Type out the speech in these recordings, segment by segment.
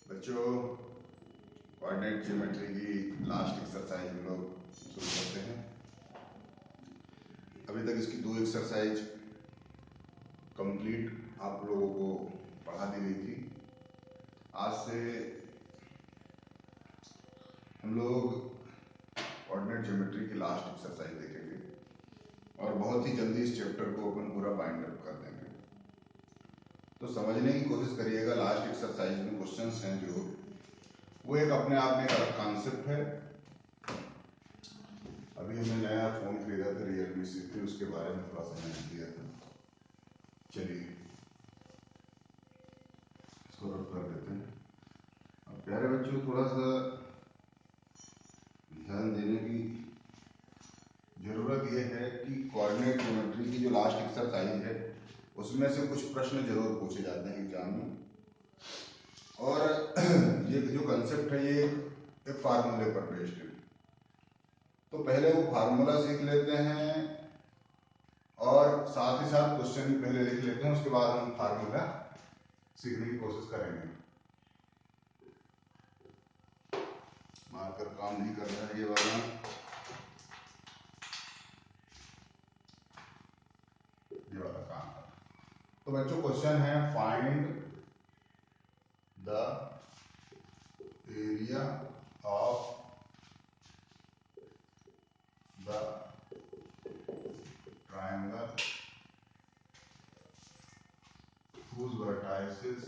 बच्चों, coordinate geometry की last exercise हम लोग शुरू करते हैं। अभी तक इसकी 2 एक्सरसाइज कंप्लीट आप लोगों को पढ़ा दी गई थी। आज से हम लोग कोऑर्डिनेट ज्योमेट्री की लास्ट एक्सरसाइज देखेंगे और बहुत ही जल्दी इस चैप्टर को अपन पूरा बाइंड अप कर देंगे। तो समझने की कोशिश करिएगा। लास्ट एक्सरसाइज में क्वेश्चंस हैं जो वो एक अपने आप में अलग कॉन्सेप्ट है। अभी हमने नया फोन खरीदा था रियलमी से, फिर उसके बारे में थोड़ा समझ लिया था। चलिए इसको रब कर देते हैं। अब प्यारे बच्चों, थोड़ा सा ध्यान देने की जरूरत यह है कि कोऑर्डिनेट ज्योमेट्री की जो लास्ट एक्सरसाइज है उसमें से कुछ प्रश्न जरूर पूछे जाते हैं एग्जाम में। और ये जो कंसेप्ट है ये एक फार्मूले पर बेस्ड है। तो पहले वो फार्मूला सीख लेते हैं और साथ ही साथ क्वेश्चन भी पहले लिख लेते हैं, उसके बाद हम फार्मूला सीखने की कोशिश करेंगे। मार्कर काम नहीं कर रहा है ये वाला। ये वाला काम कर रहा है। तो बच्चों क्वेश्चन है find the area of the triangle whose vertices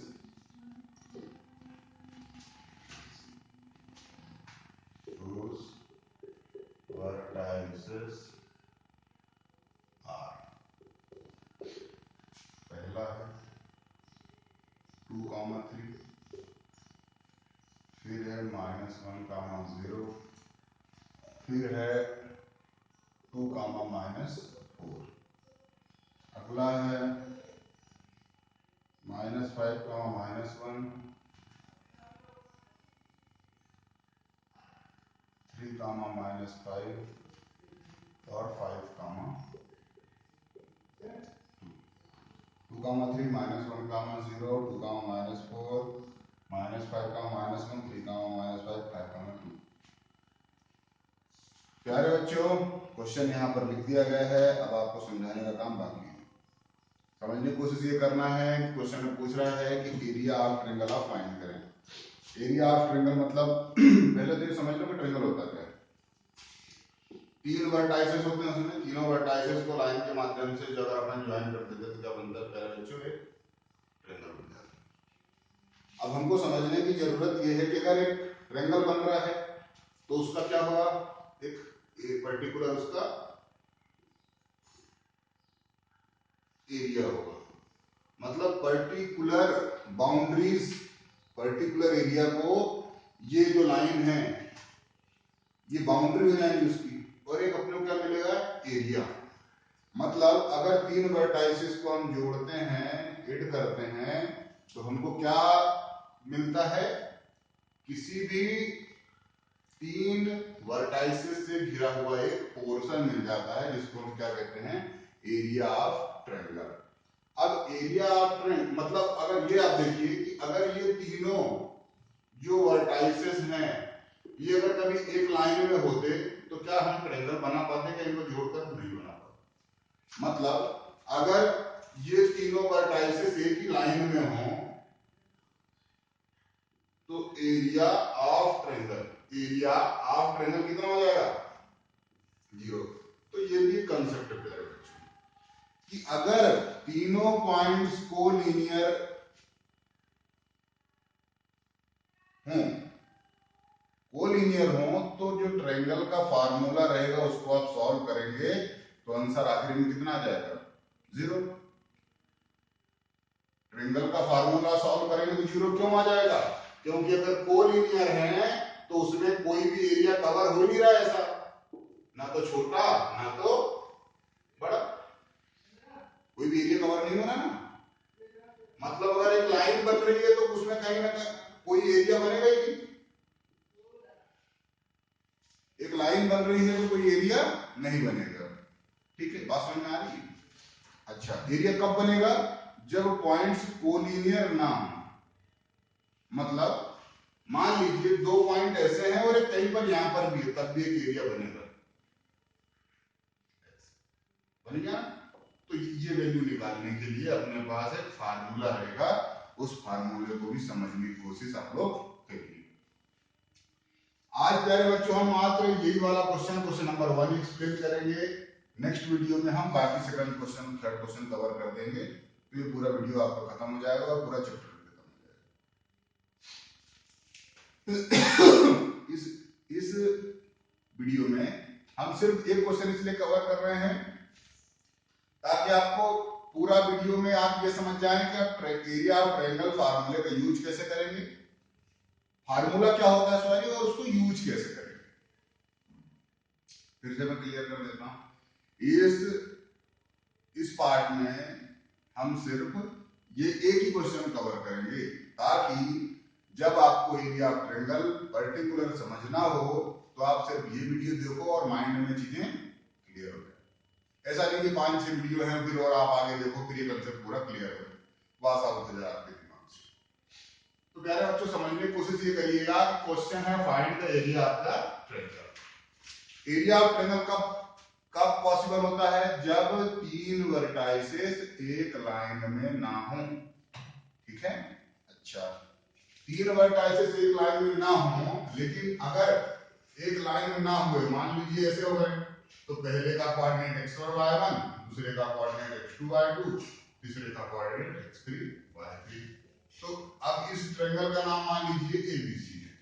are, पहला है 2,3, फिर है -1,0, फिर है 2, -4। अगला है -5, -1, 3, -5 और 5, 2, 2, 3, -1, 0, 2, -4, -5, -1, 3, -5, 5, 2। प्यारे बच्चों, क्वेश्चन यहाँ पर लिख दिया गया है। अब आपको समझाने का काम बाकी है। समझने की कोशिश ये करना है कि क्वेश्चन में पूछ रहा है कि area of triangle of find करें। एरिया ऑफ ट्रायंगल मतलब पहले तो ये समझ लो कि ट्रायंगल होता क्या है। 3 वर्टाइसेस होते हैं, उसमें तीनों वर्टाइसेस को लाइन के माध्यम से जब अपन ज्वाइन कर देते हैं तो क्या बनता है प्यारे बच्चों, एक ट्रायंगल बन जाता है। अब हमको समझने की जरूरत ये है कि अगर एक ट्रायंगल बन रहा है तो उसका क्या होगा, एक पर्टिकुलर उसका एरिया होगा। मतलब पर्टिकुलर बाउंड्रीज, पर्टिकुलर एरिया को ये जो लाइन है ये बाउंड्री हो जाएगी उसकी, और एक अपने को क्या मिलेगा, एरिया। मतलब अगर 3 वर्टाइसेस को हम जोड़ते हैं, ऐड करते हैं, तो हमको क्या मिलता है, किसी भी 3 वर्टाइसेस से घिरा हुआ एक पोर्शन मिल जाता है, जिसको हम क्या कहते हैं, एरिया ऑफ ट्रायंगल। अब एरिया ऑफ ट्रायंगल मतलब अगर ये आप देखिए कि अगर ये तीनों जो वर्टाइसेस हैं ये अगर कभी एक लाइन में होते तो क्या हम ट्रायंगल बना पाते, क्या इनको जोड़कर नहीं बना पाते। मतलब अगर ये तीनों वर्टाइसेस एक ही लाइन में हों तो area of triangle, area of triangle कितना हो जाएगा, 0। तो ये भी कंसेप्ट है प्यारे बच्चों कि अगर तीनों पॉइंट्स को लीनियर हों, कोलिनियर हो, तो जो ट्रायंगल का फार्मूला रहेगा उसको आप सॉल्व करेंगे तो आंसर आखिर में कितना आ जाएगा, 0। ट्रायंगल का फार्मूला सॉल्व करेंगे तो 0 क्यों आ जाएगा, क्योंकि अगर कोलिनियर है तो उसमें कोई भी एरिया कवर हो नहीं रहा है, ऐसा ना तो छोटा ना तो बड़ा, कोई भी एरिया कवर नहीं हो रहा ना। मतलब अगर एक लाइन बन रही है तो उसमें कहीं ना कहीं कोई एरिया बनेगा ही नहीं। एक लाइन बन रही है तो कोई एरिया नहीं बनेगा। ठीक है, बात समझ में आ रही है। अच्छा, एरिया कब बनेगा, जब पॉइंट्स कोलिनियर ना हो। मतलब मान लीजिए दो पॉइंट ऐसे हैं और एक कहीं पर यहां पर भी है, तब भी एक एरिया बनेगा, बन गया। तो ये वैल्यू निकालने के लिए अपने पास एक फार्मूला रहेगा, उस फार्मूले को भी समझने की कोशिश आप लोग करिए। आज प्यारे बच्चों हम मात्र यही वाला क्वेश्चन नंबर 1 एक्सप्लेन करेंगे। नेक्स्ट वीडियो में हम बाकी second question, third question cover कर देंगे, तो ये पूरा वीडियो आपका खत्म हो जाएगा और पूरा चैप्टर भी खत्म हो जाएगा। इस वीडियो में हम सिर्फ एक क्वेश्चन इसलिए कवर कर रहे हैं ताकि आपको पूरा वीडियो में आप ये समझ जाएं कि आप एरिया ऑफ ट्रायंगल फार्मूले का यूज कैसे करेंगे, फार्मूला क्या होता है सॉरी, और उसको यूज कैसे करेंगे। फिर से मैं क्लियर कर देता हूं, इस पार्ट में हम सिर्फ ये एक ही क्वेश्चन कवर करेंगे ताकि जब आपको एरिया ऑफ ट्रायंगल पर्टिकुलर समझना हो तो आप सिर्फ ये वीडियो देखो और माइंड में चीजें क्लियर हो जाए। ऐसा नहीं कि 5-6 वीडियो हैं फिर और आप आगे देखो फिर ये कंसेप्ट पूरा क्लियर हो जाए, वास आउट हो जाए आपके दिमाग से। तो प्यारे बच्चों समझने की कोशिश ये करिएगा कि क्वेश्चन है find the area of the triangle. Area of triangle कब पॉसिबल होता है, जब तीन वर्टाइसेस एक लाइन में ना हो। ठीक है, अच्छा, तीन वर्टाइसेस एक लाइन में ना हो, लेकिन अगर एक लाइन में ना हुए, मान लीजिए ऐसे हो गए, तो पहले का कोऑर्डिनेट x1 y1, दूसरे का कोऑर्डिनेट x2 y2, तीसरे का कोऑर्डिनेट x3 y3। तो अब इस ट्रायंगल का नाम मान लीजिए ABC है,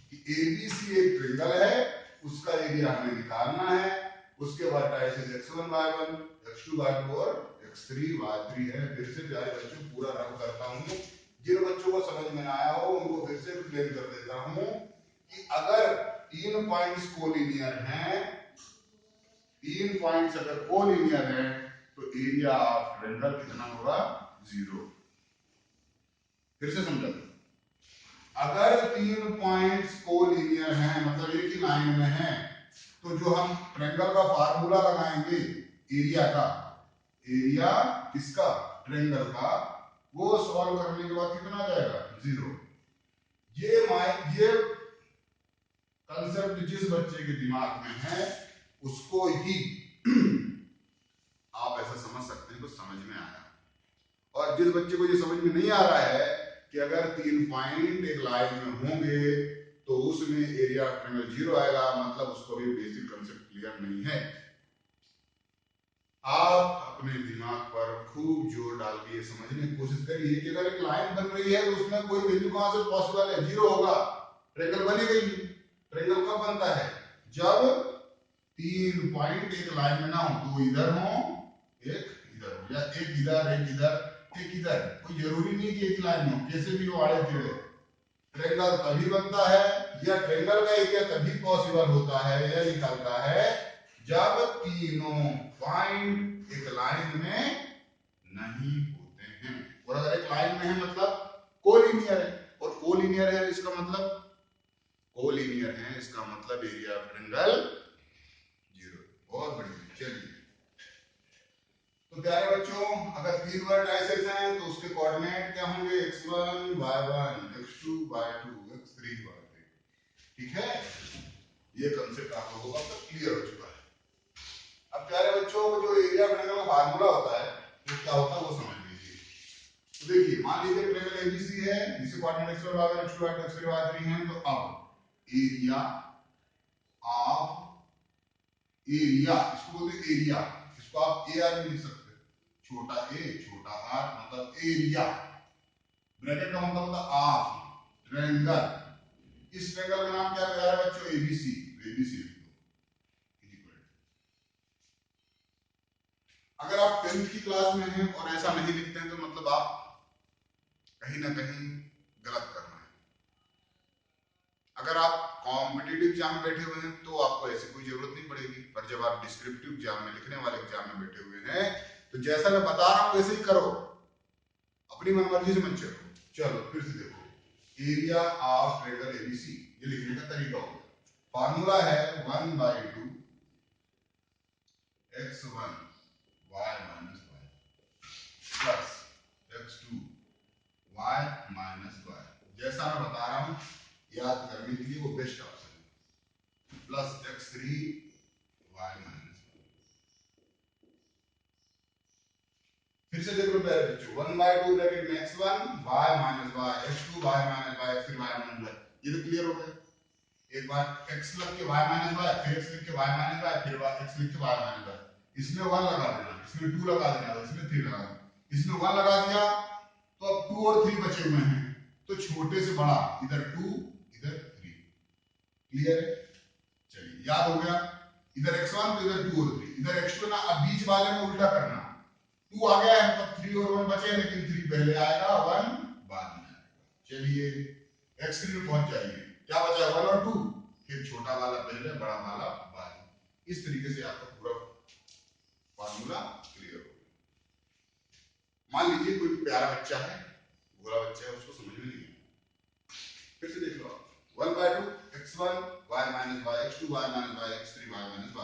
कि ABC एक ट्रायंगल है, उसका एरिया हमें निकालना है, उसके vertices x1 y1, x2 y2 और x3 y3 है। फिर से प्यारे बच्चों पूरा रब करता हूं, जिन बच्चों को समझ में आया हो उनको फिर से एक्सप्लेन कर देता हूं कि अगर तीन पॉइंट्स कोलिनियर हैं, तीन पॉइंट्स अगर कोलिनियर हैं तो एरिया ऑफ ट्रायंगल कितना होगा, 0। फिर से समझा, अगर तीन पॉइंट्स कोलिनियर हैं मतलब एक ही लाइन में हैं, तो जो हम ट्रायंगल का फार्मूला लगाएंगे एरिया का, एरिया किसका, ट्रायंगल का, वो सॉल्व करने के बाद कितना आ जाएगा, 0। ये कंसेप्ट जिस बच्चे के दिमाग में है उसको ही आप ऐसा समझ सकते हैं तो समझ में आया, और जिस बच्चे को ये समझ में नहीं आ रहा है कि अगर तीन पॉइंट एक लाइन में होंगे तो उसमें एरिया ऑफ ट्रायंगल 0 आएगा, मतलब उसको भी बेसिक कंसेप्ट क्लियर नहीं है। आप अपने दिमाग पर खूब जोर डाल के समझने की कोशिश करिए कि अगर एक लाइन बन रही है तो उसमें कोई वैल्यू कहां से पॉसिबल है, 0 होगा, ट्रायंगल बनेगा ही नहीं। ट्रायंगल कब बनता है, जब तीन पॉइंट एक लाइन में ना हो, दो इधर हो एक इधर हो, या एक इधर एक इधर एक इधर, कोई जरूरी नहीं कि एक लाइन में हो, कैसे भी हो आड़े टेढ़े। ट्रायंगल तभी बनता है या ट्रायंगल का एरिया तभी पॉसिबल होता है या निकलता है जब तीनों पॉइंट एक लाइन में नहीं होते हैं। और अगर एक लाइन में है मतलब कोलिनियर है, और कोलिनियर है इसका मतलब, कोलिनियर है इसका मतलब एरिया ऑफ ट्रायंगल 0। बहुत बढ़िया, चलिए। तो प्यारे बच्चों अगर तीन वर्टाइसेस हैं तो उसके कोऑर्डिनेट क्या होंगे, x1 y1, x2 y2, x3 y3। ठीक है, ये कंसेप्ट आप लोगों का अब क्लियर हो चुका है। अब प्यारे बच्चों जो एरिया ट्रायंगल का फार्मूला होता है वो क्या होता है वो समझ लीजिए। तो देखिए मान लीजिए ट्रायंगल एबीसी है, जिसके coordinate x1 y1, x2 y2, x3 y3 हैं, तो अब एरिया ऑफ, एरिया इसको बोलते हैं एरिया, इसको आप ए आर में लिख सकते हैं, छोटा ए छोटा आर मतलब एरिया, ब्रैकेट का मतलब होता है ऑफ ट्रायंगल। इस ट्रायंगल का नाम क्या है बच्चों, एबीसी। एबीसी अगर आप 10th की क्लास में हैं और ऐसा नहीं लिखते हैं तो मतलब आप कहीं ना कहीं गलत कर रहे हैं। अगर आप कॉम्पिटिटिव एग्जाम में बैठे हुए हैं तो आपको ऐसी कोई जरूरत नहीं पड़ेगी, पर जब आप डिस्क्रिप्टिव एग्जाम में, लिखने वाले एग्जाम में बैठे हुए हैं तो जैसा मैं बता रहा हूं वैसे ही करो, अपनी मनमर्जी से मत चलो। चलो फिर से देखो, एरिया ऑफ ट्रायंगल एबीसी, ये लिखने का तरीका होगा, फार्मूला है 1/2 x1 y minus y plus x2 y minus y, जैसा मैं बता रहा हूं याद करने के लिए वो बेस्ट ऑप्शन है। प्लस x3 y माइनस, फिर से देख लो प्यारे बच्चों, 1/2 ब्रैकेट में x1 y minus y, x2 y minus y, x3 y minus y, ये तो क्लियर हो गया। एक बार x लग के y माइनस y, फिर x लिख के y माइनस y, फिर x लिख के y माइनस y, इसमें 1 लगा देना, इसमें 2 लगा देना, इसमें 3 लगा देना, इसमें 1 लगा दिया तो अब 2 और 3 बचे हुए हैं, तो छोटे से बड़ा इधर 2 इधर 3, क्लियर है। चलिए याद हो गया, इधर x1 तो इधर 2 और 3, इधर x2 ना, अब बीच वाले में उल्टा करना, 2 आ गया है मतलब 3 और 1 बचे, लेकिन 3 पहले आएगा 1 बाद में आएगा। चलिए x3 में पहुंच जाइए, क्या बचा 1 और 2, फिर छोटा वाला पहले बड़ा वाला बाद में। इस तरीके से आपका पूरा फार्मूला क्लियर हो गया। मान लीजिए कोई प्यारा बच्चा है, बुरा बच्चा है, उसको समझ में नहीं है, फिर से देख लो, 1/2 x1 y minus y, x2 y minus y, x3 y minus y,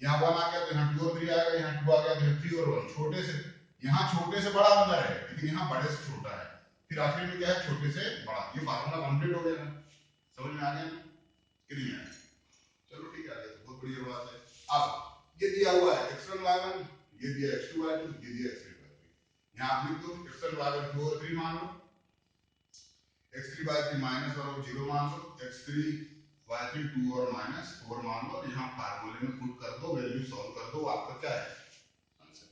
यहाँ 1 आ गया तो यहाँ 2 और 3 आएगा, यहाँ 2 आ गया तो यहाँ 3 और 1, छोटे से, यहाँ छोटे से बड़ा अंदर है लेकिन यहाँ बड़े से छोटा है, फिर आखिर में क्या है छोटे से बड़ा। ये फार्मूला कंप्लीट हो गया ना, समझ में आ गया ना कि नहीं आया? चलो ठीक है, तो बहुत बढ़िया बात है। अब ये दिया हुआ है x1 y1, ये दिया x2 y2, ये दिया x3 y3, यहाँ आप लिख दो x1 y1 2 और 3 मान लो, x3 y3 माइनस और 0 मान लो, x3 y3 2 और माइनस 4 मान लो, यहाँ फार्मूले में पुट कर दो, वैल्यू सॉल्व कर दो, आपका क्या है आंसर।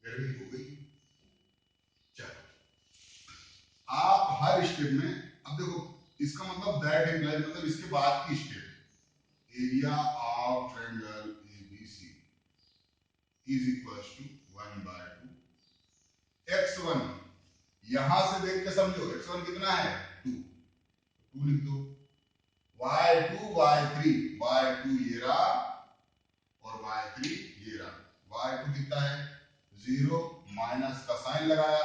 वेरी हो गई। चलो आप हर स्टेप में, अब देखो इसका मतलब दैट इम्प्लाइज मतलब इसके बाद की step, area of triangle ABC is equals to 1/2 x1, यहां से देख के समझो x1 कितना है 2, 2 लिख दो, y2 y3, y2 ये रहा और y3 ये रहा, y2 कितना है 0, माइनस का साइन लगाया,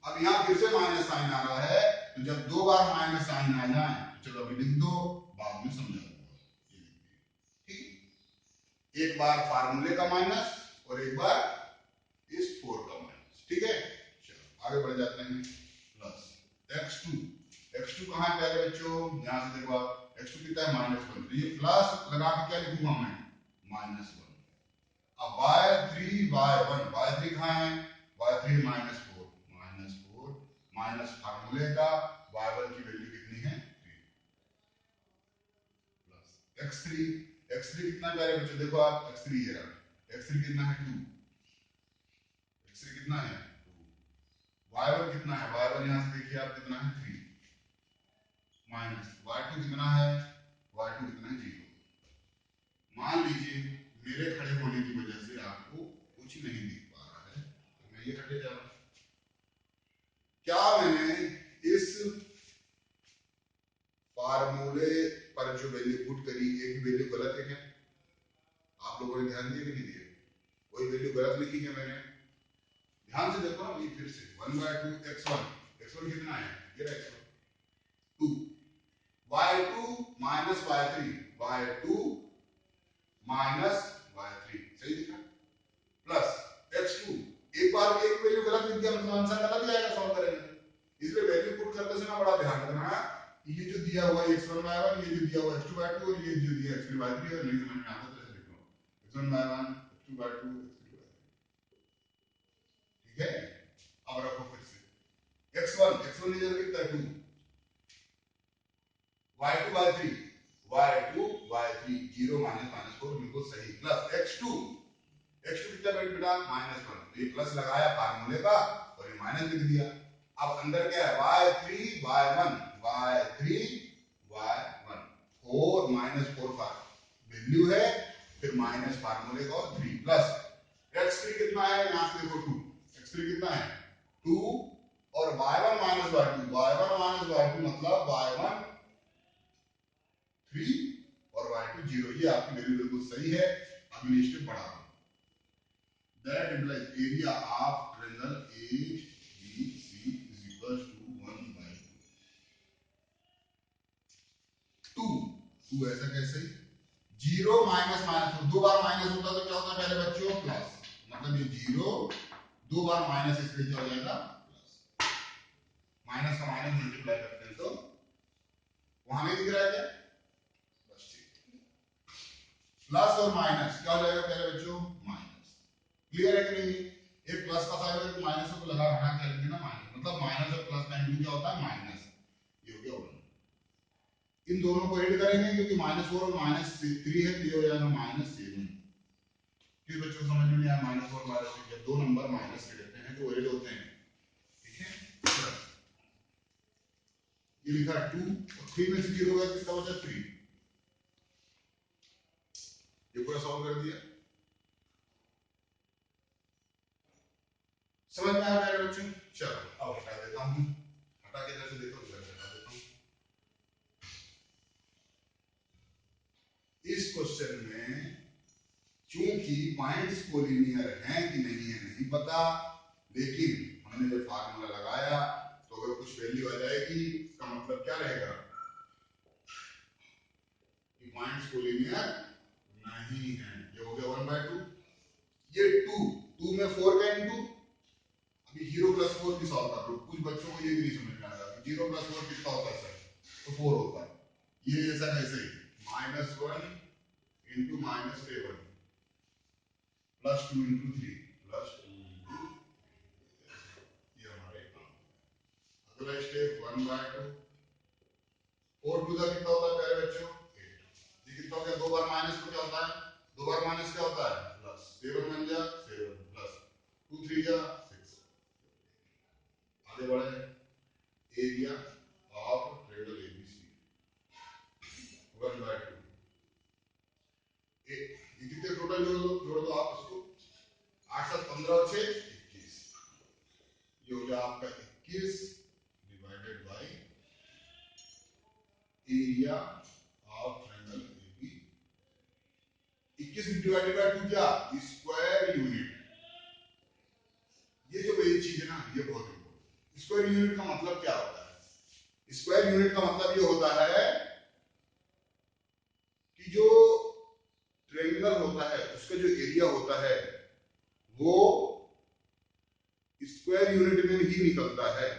अब यहां फिर से माइनस साइन आ रहा है, तो जब 2 बार माइनस साइन आ जाए तो चलो अभी लिख दो, बाद में समझा दूंगा, ये लिख दिया, ठीक, एक बार फार्मूले का माइनस और एक बार इस 4 का माइनस, ठीक है। चलो आगे बढ़ जाते हैं, प्लस x2, x2 कहां है पहले बच्चों, यहां से देखो आप x2 कितना है -1, तो ये प्लस लगा के क्या लिखूंगा मैं -1, अब y3 y1, y3 कहां है y3 -4, माइनस फार्मूले का y1 की वैल्यू कितनी है 3, प्लस x3 कितना प्यारे बच्चों देखो आप, x3 ये रहा, x3 कितना है 2, x3 कितना है 2, y1 कितना है, y1 यहां से देखिए आप कितना है 3, माइनस y2 कितना है, y2 कितना है 0। मान लीजिए मेरे खड़े होने की वजह से आपको कुछ नहीं दिख पा रहा है, तो मैं ये हटे जा रहा हूं, क्या मैंने इस फार्मूले पर जो वैल्यू पुट करी एक वैल्यू गलत है क्या, आप लोगों ने ध्यान दिया कि नहीं दिया, कोई वैल्यू गलत लिखी है मैंने, ध्यान से देखो ना, ये फिर से 1/2 x1 कितना है ये रहा x1 2, y2 minus y3 minus y3 सही दिखा, प्लस x2, एक बार भी एक वैल्यू गलत लिख दिया मतलब आंसर गलत ही आएगा सॉल्व करेंगे, इसलिए वैल्यू पुट करते समय बड़ा ध्यान रखना है, ये जो दिया हुआ है x1 y1, ये जो दिया हुआ x2 y2 और ये जो दिया x3 y3, और नहीं समझ में आता तो ऐसे लिख लो x1 y1 x2 y2 x3 y3, ठीक है। अब रखो फिर से x1 इधर कितना है 2, y2 y3 0 माइनस 4 बिल्कुल सही, प्लस x2 कितना बेटा -1, तो ये प्लस लगाया फार्मूले का और ये माइनस लिख दिया, अब अंदर क्या है y3 y1 4 -4 वैल्यू है, फिर माइनस फार्मूले का और 3 प्लस x3 कितना है, यहां से देखो 2, x3 कितना है 2 और y1 y2 मतलब y1 3 और y2 0, ये आपकी वैल्यू बिल्कुल सही है। अगली स्टेप बढ़ा दो, that implies area of triangle ABC is equals to 1/2, 2 ऐसा कैसे, 0 माइनस माइनस, 2 बार माइनस होता तो क्या होता पहले बच्चों प्लस, मतलब ये 0 2 बार माइनस इसलिए क्या हो जाएगा प्लस, माइनस का माइनस मल्टीप्लाई करते हैं तो वहां नहीं दिख रहा है क्या? बस ठीक। प्लस और माइनस क्या हो जाएगा प्यारे बच्चों? माइनस। क्लियर है कि नहीं? एक प्लस का साइन है तो माइनस को लगा हटा के लिख देना माइनस, मतलब माइनस और प्लस का इनटू क्या होता है? माइनस। ये हो गया 1। इन दोनों को ऐड करेंगे क्योंकि -4 और -3 है तो ये हो जाएगा -7। फिर बच्चों को समझ में नहीं आया -4 -3 जब दो नंबर माइनस के लेते हैं तो ऐड होते हैं, ठीक है। ये लिखा 2 और 3 में से 0 गया तो कितना बचा? 3। ये पूरा सॉल्व कर दिया। समझ में आ रहा है बच्चों? चलो अब हटा देता हूं, हटा के जैसे देखो इधर हटा देता हूं। इस क्वेश्चन में चूंकि पॉइंट्स कोलिनियर हैं कि नहीं है नहीं पता, लेकिन हमने जब फार्मूला लगाया तो अगर कुछ वैल्यू आ जाएगी इसका मतलब क्या रहेगा कि पॉइंट्स कोलिनियर नहीं है। ये हो गया 1/2। ये 2 में 4 का इनटू, अभी 0 + 4 की सॉल्व कर लो। कुछ बच्चों को ये भी नहीं समझ में आ रहा 0 + 4 कितना होता है सर, तो 4 होता है। ये ऐसा कैसे? -1 * -7 +2 * 3 +2 ये हमारा काम। अगला स्टेप 1/2। 4 टू द कितना होता है प्यारे बच्चों? 8। ये कितना हो गया? दो बार माइनस तो क्या होता है? दो बार माइनस क्या होता है? प्लस। 7 बन जा 7 प्लस 2 3 जा 6। आगे बढ़े। Area of triangle ABC 1/2। ये कितने टोटल जोड़ दो आप इसको। 8 7 15 और 6 21। ये हो गया आपका 21 divided by area of triangle AB. 21 divided by 2 क्या? Square unit. ये जो वही चीज है ना, ये बहुत इंपॉर्टेंट। स्क्वायर यूनिट का मतलब क्या होता है? स्क्वायर यूनिट का मतलब ये होता है कि जो ट्रायंगल होता है उसका जो एरिया होता है वो स्क्वायर यूनिट में ही निकलता है।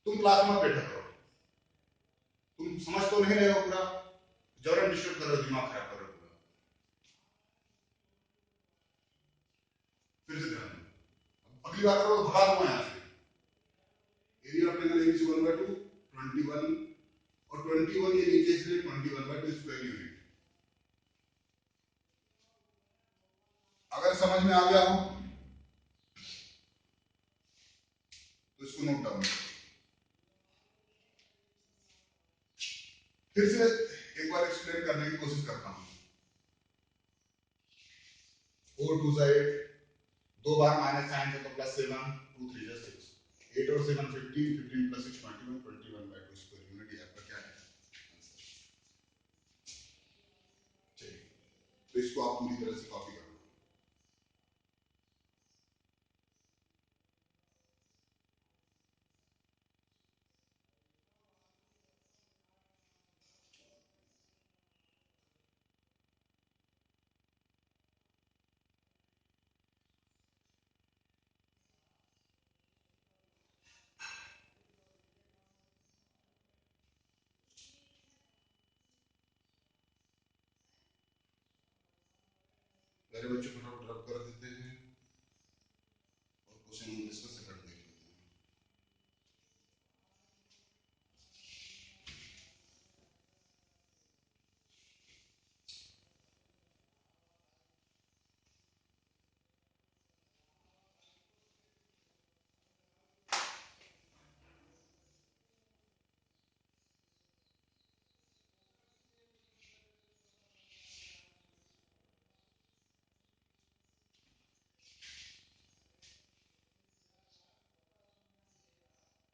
तुम क्लास में बैठा करो, तुम समझ तो नहीं रहे हो पूरा, जरा डिस्टर्ब कर रहे हो, दिमाग खराब कर रहे हो पूरा। फिर से ध्यान दो, अगली बार करो भगा दूंगा यहां से। एरिया ऑफ ट्रायंगल एबीसी 1/2 21 और 21 ये नीचे से 21/2 स्क्वायर यूनिट। अगर समझ में आ गया हो तो इसको नोट डाउन करो। फिर से एक बार एक्सप्लेन करने की कोशिश करता हूं। 4 2 8, दो बार माइनस साइन से तो +7 2 3 6 8 और 7 15 15 + 6 21 21/2 स्क्वायर यूनिट। ये आपका क्या है? चलिए तो इसको आप पूरी तरह से कॉपी कर लो। मेरे बच्चों फटाफट रब कर देते हैं और क्वेश्चन हम डिस्कस कर देख लेते हैं।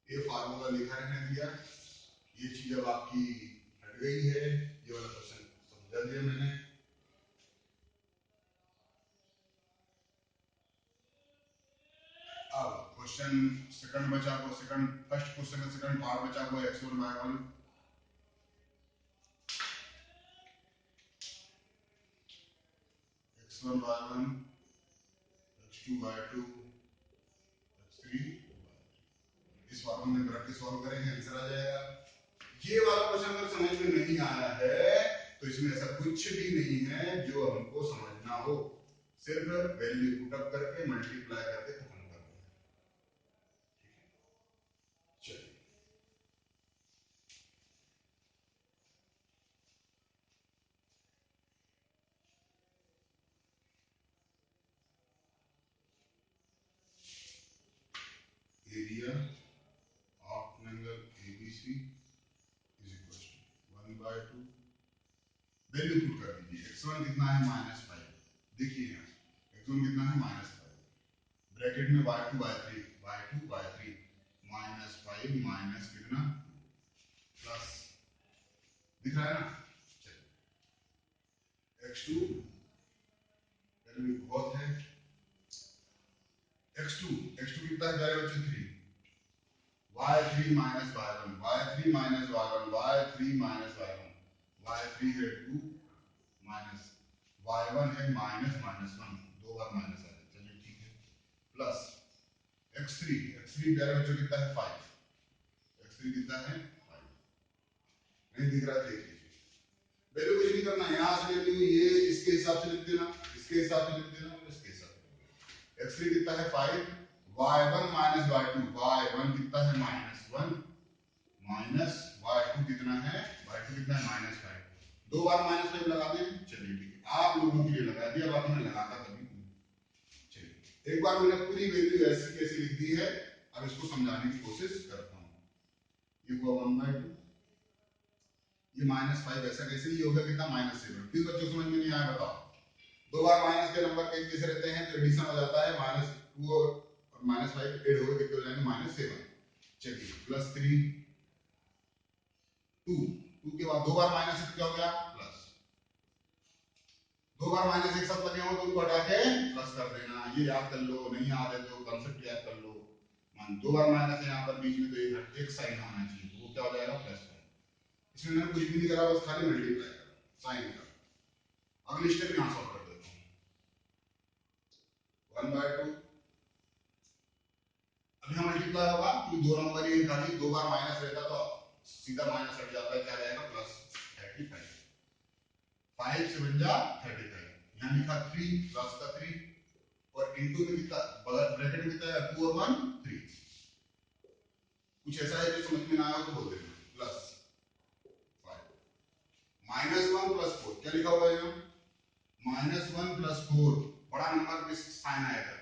ये फार्मूला लिखा रहने दिया, ये चीज अब आपकी हट गई है। ये वाला क्वेश्चन समझा दिया मैंने। अब क्वेश्चन सेकंड बचा हुआ, सेकंड फर्स्ट क्वेश्चन का सेकंड पार्ट बचा हुआ है x1/1 x1/1 x2/2 x3/3। इस फॉर्मूले में रख के सॉल्व करेंगे, आंसर आ जाएगा। ये वाला क्वेश्चन अगर समझ में नहीं आया है तो इसमें ऐसा कुछ भी नहीं है जो हमको समझना हो, सिर्फ वैल्यू पुट अप करके मल्टीप्लाई करके खत्म करना है। चलिए area of triangle ABC is equal to 1/2, value put कर दीजिए। x1 कितना है -5, देखिए यहाँ x1 कितना है -5, ब्रैकेट में y2/3 -5 माइनस कितना प्लस, दिख रहा है ना। x2 वैल्यू बहुत है, x2 कितना है प्यारे बच्चों 3, y3 minus y1 y3 minus y1 y3 minus y1 y3 है 2 माइनस y1 है माइनस -1, दो बार माइनस आ जाए, चलिए ठीक है, प्लस x3 प्यारे बच्चों कितना है 5, x3 कितना है 5, नहीं दिख रहा, देख लीजिए। वैल्यू कुछ नहीं करना, यहाँ से वैल्यू ये इसके हिसाब से लिख देना, इसके हिसाब से लिख देना, इसके हिसाब से। x3 कितना है 5, y1 माइनस y2 y1 कितना है -1 माइनस y2 कितना है -5, दो बार -5 लगा दें, चलिए ठीक है, आप लोगों के लिए लगा दिया, बाकी मैं लगाता कभी। चलिए एक बार मैंने पूरी वैल्यू ऐसी कैसी लिख दी है, अब इसको समझाने की कोशिश करता हूँ। ये हुआ 1/2, ये -5 ऐसा कैसे ही होगा, कितना -7, किस बच्चों को समझ में नहीं आया बताओ। दो बार माइनस के नंबर कई कैसे रहते हैं, तो एडिशन हो जाता है, -2 और -5 ऐड होकर कितने हो जाएंगे -7। चलिए +3 2 के बाद दो बार माइनस क्या हो गया प्लस, दो बार माइनस एक साथ लगे हो तो उनको हटा के प्लस कर देना, ये याद कर लो, नहीं याद है तो कांसेप्ट याद कर लो। मान दो बार माइनस है यहाँ पर बीच में, तो एक साइन होना चाहिए, तो वो क्या हो जाएगा +5। इसमें मैंने कुछ भी नहीं करा, बस खाली मल्टीप्लाई करा साइन का। अगली स्टेप यहाँ सॉल्व कर देता हूँ, 1/2 अब यहाँ मल्टीप्लाई होगा क्योंकि दो नंबर ही खाली, दो बार माइनस रहता तो सीधा माइनस हट जाता है, क्या रहेगा +35, 5 से बन जा 35, यहाँ लिखा 3 प्लस का 3 और इनटू में कितना बगल ब्रैकेट में कितना है 2 और 1 3, कुछ ऐसा है जो समझ में ना आया तो बोल देना, प्लस 5 -1 + 4, क्या लिखा हुआ है यहाँ -1 + 4, बड़ा नंबर के साइन आएगा,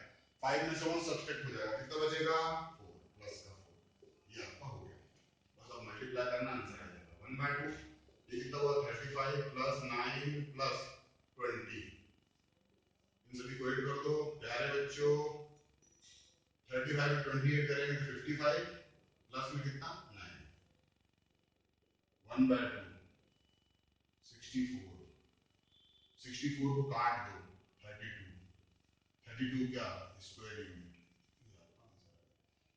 5 में से 1 सब्ट्रैक्ट हो जाएगा, कितना बचेगा 4 प्लस का 4, ये आपका हो गया। बस अब मल्टीप्लाई करना, आंसर आ जाएगा 1/2, ये कितना हुआ 35 + 9 + 20, इन सभी को ऐड कर दो प्यारे बच्चों, 35 में 28 करेंगे तो 55 प्लस में कितना 9, 1/2 64 को काट दो 32 क्या स्क्वायर यूनिट,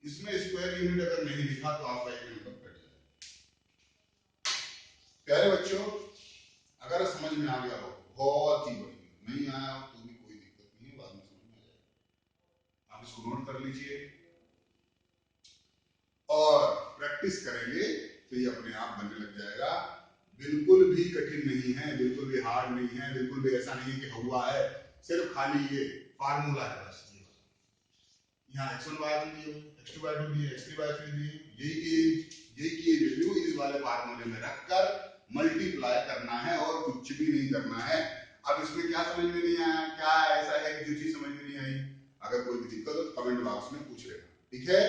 इसमें स्क्वायर यूनिट अगर नहीं लिखा तो आपका एक नंबर कट जाएगा। प्यारे बच्चों अगर समझ में आ गया हो बहुत ही बढ़िया, नहीं आया हो तो भी कोई दिक्कत नहीं है, बाद में समझ में आ जाएगा। आप इसको नोट कर लीजिए और प्रैक्टिस करेंगे तो ये अपने आप बनने लग जाएगा। बिल्कुल भी कठिन नहीं है, बिल्कुल भी हार्ड नहीं है, बिल्कुल भी ऐसा नहीं है कि हुआ है, सिर्फ खाली ये फार्मूला है बस। यहाँ x1/1 दिए, x2/2 दिए, x3/3 दिए, यही की वैल्यू इस वाले फार्मूले में रखकर मल्टीप्लाई करना है और कुछ भी नहीं करना है। अब इसमें क्या समझ में नहीं आया, क्या ऐसा है कि जो चीज समझ में नहीं आई, अगर कोई भी दिक्कत हो तो कमेंट बॉक्स में पूछ लेना, ठीक है।